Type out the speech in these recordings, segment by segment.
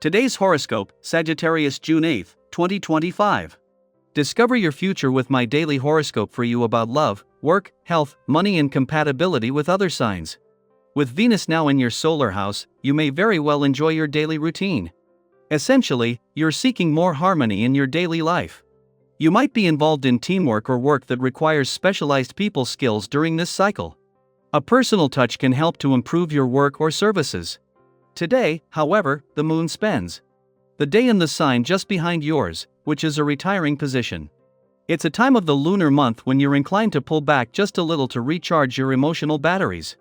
Today's horoscope, Sagittarius June 8, 2025. Discover your future with my daily horoscope for you about love, work, health, money and compatibility with other signs. With Venus now in your solar house, you may very well enjoy your daily routine. Essentially, you're seeking more harmony in your daily life. You might be involved in teamwork or work that requires specialized people skills during this cycle. A personal touch can help to improve your work or services. Today, however, the moon spends the day in the sign just behind yours, which is a retiring position. It's a time of the lunar month when you're inclined to pull back just a little to recharge your emotional batteries.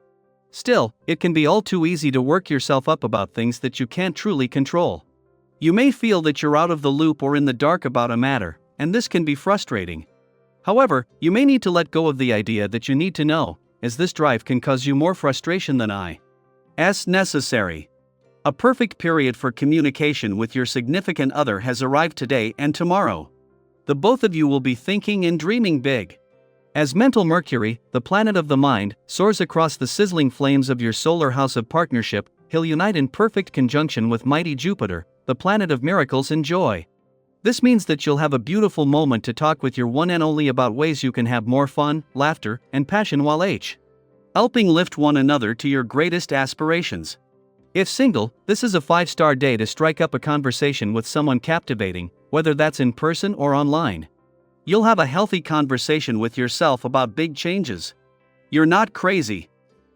Still, it can be all too easy to work yourself up about things that you can't truly control. You may feel that you're out of the loop or in the dark about a matter, and this can be frustrating. However, you may need to let go of the idea that you need to know, as this drive can cause you more frustration than necessary. A perfect period for communication with your significant other has arrived today and tomorrow. The both of you will be thinking and dreaming big. As mental Mercury, the planet of the mind, soars across the sizzling flames of your solar house of partnership, he'll unite in perfect conjunction with mighty Jupiter, the planet of miracles and joy. This means that you'll have a beautiful moment to talk with your one and only about ways you can have more fun, laughter, and passion while helping lift one another to your greatest aspirations. If single, this is a 5-star day to strike up a conversation with someone captivating, whether that's in person or online. You'll have a healthy conversation with yourself about big changes. You're not crazy.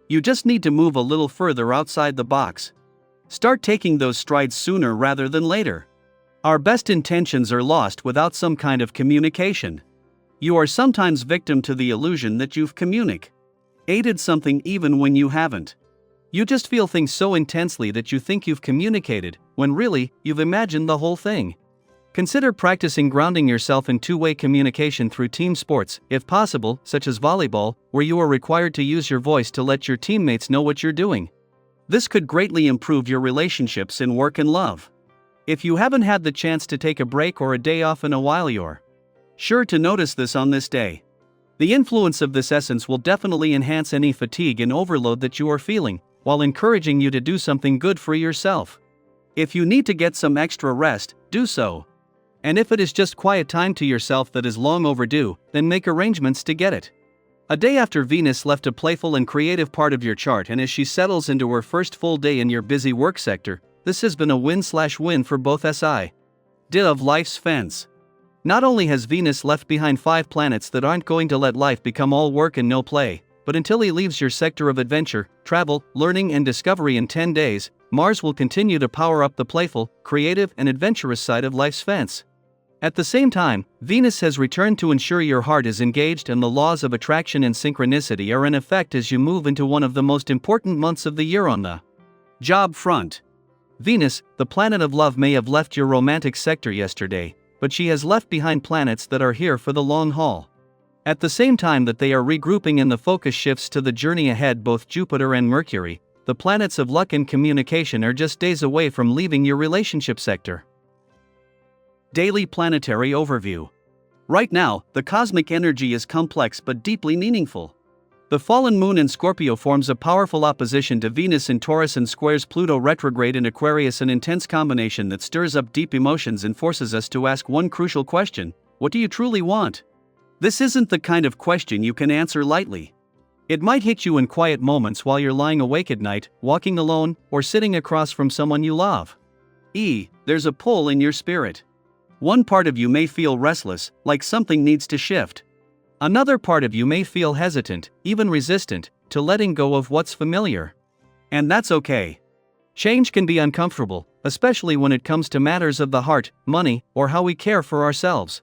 You just need to move a little further outside the box. Start taking those strides sooner rather than later. Our best intentions are lost without some kind of communication. You are sometimes victim to the illusion that you've communicated something even when you haven't. You just feel things so intensely that you think you've communicated, when really, you've imagined the whole thing. Consider practicing grounding yourself in two-way communication through team sports, if possible, such as volleyball, where you are required to use your voice to let your teammates know what you're doing. This could greatly improve your relationships in work and love. If you haven't had the chance to take a break or a day off in a while, you're sure to notice this on this day. The influence of this essence will definitely enhance any fatigue and overload that you are feeling, while encouraging you to do something good for yourself. If you need to get some extra rest, do so. And if it is just quiet time to yourself that is long overdue, then make arrangements to get it. A day after Venus left a playful and creative part of your chart, and as she settles into her first full day in your busy work sector, this has been a win/win for both sides of life's fence. Not only has Venus left behind 5 planets that aren't going to let life become all work and no play, but until he leaves your sector of adventure, travel, learning and discovery in 10 days, Mars will continue to power up the playful, creative and adventurous side of life's fence. At the same time, Venus has returned to ensure your heart is engaged and the laws of attraction and synchronicity are in effect as you move into one of the most important months of the year on the job front. Venus, the planet of love, may have left your romantic sector yesterday, but she has left behind planets that are here for the long haul. At the same time that they are regrouping and the focus shifts to the journey ahead, both Jupiter and Mercury, the planets of luck and communication, are just days away from leaving your relationship sector. Daily planetary overview. Right now, the cosmic energy is complex but deeply meaningful. The fallen moon in Scorpio forms a powerful opposition to Venus in Taurus and squares Pluto retrograde in Aquarius, an intense combination that stirs up deep emotions and forces us to ask one crucial question: what do you truly want? This isn't the kind of question you can answer lightly. It might hit you in quiet moments while you're lying awake at night, walking alone, or sitting across from someone you love. There's a pull in your spirit. One part of you may feel restless, like something needs to shift. Another part of you may feel hesitant, even resistant, to letting go of what's familiar. And that's okay. Change can be uncomfortable, especially when it comes to matters of the heart, money, or how we care for ourselves.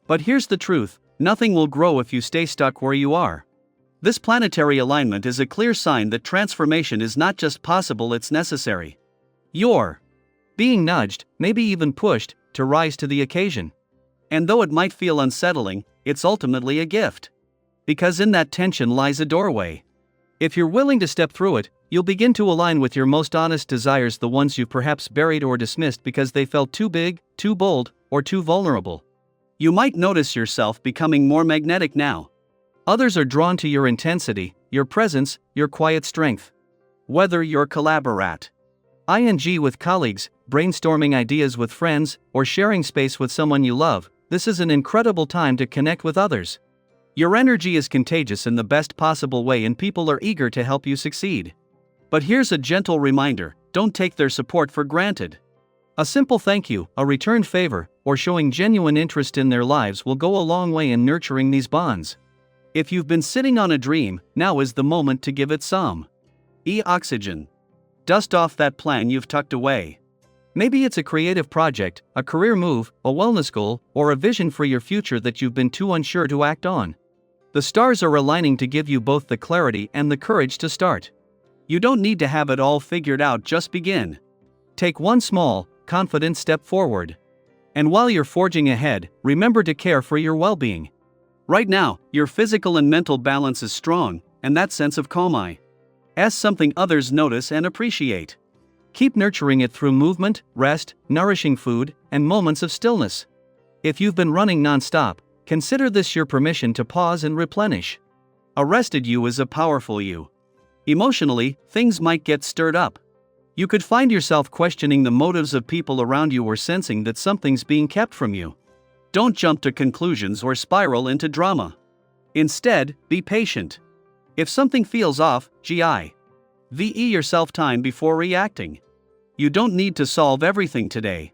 But here's the truth: nothing will grow if you stay stuck where you are. This planetary alignment is a clear sign that transformation is not just possible, it's necessary. You're being nudged, maybe even pushed, to rise to the occasion. And though it might feel unsettling, it's ultimately a gift. Because in that tension lies a doorway. If you're willing to step through it, you'll begin to align with your most honest desires, the ones you've perhaps buried or dismissed because they felt too big, too bold, or too vulnerable. You might notice yourself becoming more magnetic now. Others are drawn to your intensity, your presence, your quiet strength. Whether you're ing with colleagues, brainstorming ideas with friends, or sharing space with someone you love, this is an incredible time to connect with others. Your energy is contagious in the best possible way and people are eager to help you succeed. But here's a gentle reminder, don't take their support for granted. A simple thank you, a returned favor, or showing genuine interest in their lives will go a long way in nurturing these bonds. If you've been sitting on a dream, now is the moment to give it some oxygen. Dust off that plan you've tucked away. Maybe it's a creative project, a career move, a wellness goal, or a vision for your future that you've been too unsure to act on. The stars are aligning to give you both the clarity and the courage to start. You don't need to have it all figured out, just begin. Take one small, confident step forward. And while you're forging ahead, remember to care for your well-being. Right now, your physical and mental balance is strong, and that sense of calm is something others notice and appreciate. Keep nurturing it through movement, rest, nourishing food, and moments of stillness. If you've been running non-stop, consider this your permission to pause and replenish. A rested you is a powerful you. Emotionally, things might get stirred up. You could find yourself questioning the motives of people around you or sensing that something's being kept from you. Don't jump to conclusions or spiral into drama. Instead, be patient. If something feels off, give yourself time before reacting. You don't need to solve everything today.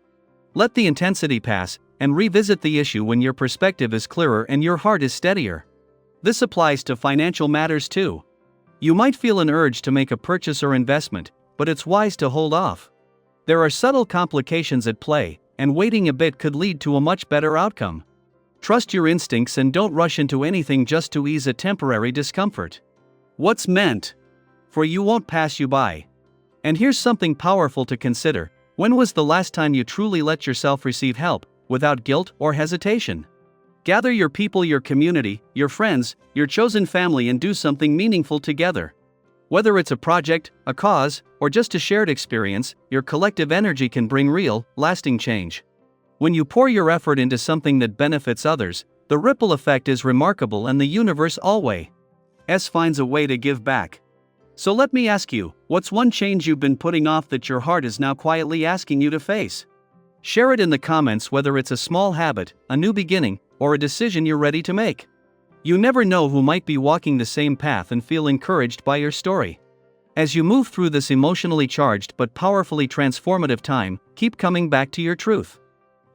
Let the intensity pass, and revisit the issue when your perspective is clearer and your heart is steadier. This applies to financial matters too. You might feel an urge to make a purchase or investment, but it's wise to hold off. There are subtle complications at play, and waiting a bit could lead to a much better outcome. Trust your instincts and don't rush into anything just to ease a temporary discomfort. What's meant for you won't pass you by. And here's something powerful to consider: when was the last time you truly let yourself receive help, without guilt or hesitation? Gather your people, your community, your friends, your chosen family, and do something meaningful together. Whether it's a project, a cause, or just a shared experience, your collective energy can bring real, lasting change. When you pour your effort into something that benefits others, the ripple effect is remarkable and the universe always finds a way to give back. So let me ask you, what's one change you've been putting off that your heart is now quietly asking you to face? Share it in the comments, whether it's a small habit, a new beginning, or a decision you're ready to make. You never know who might be walking the same path and feel encouraged by your story. As you move through this emotionally charged but powerfully transformative time, keep coming back to your truth.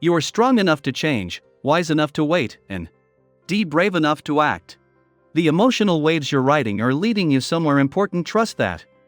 You are strong enough to change, wise enough to wait, and brave enough to act. The emotional waves you're riding are leading you somewhere important, trust that.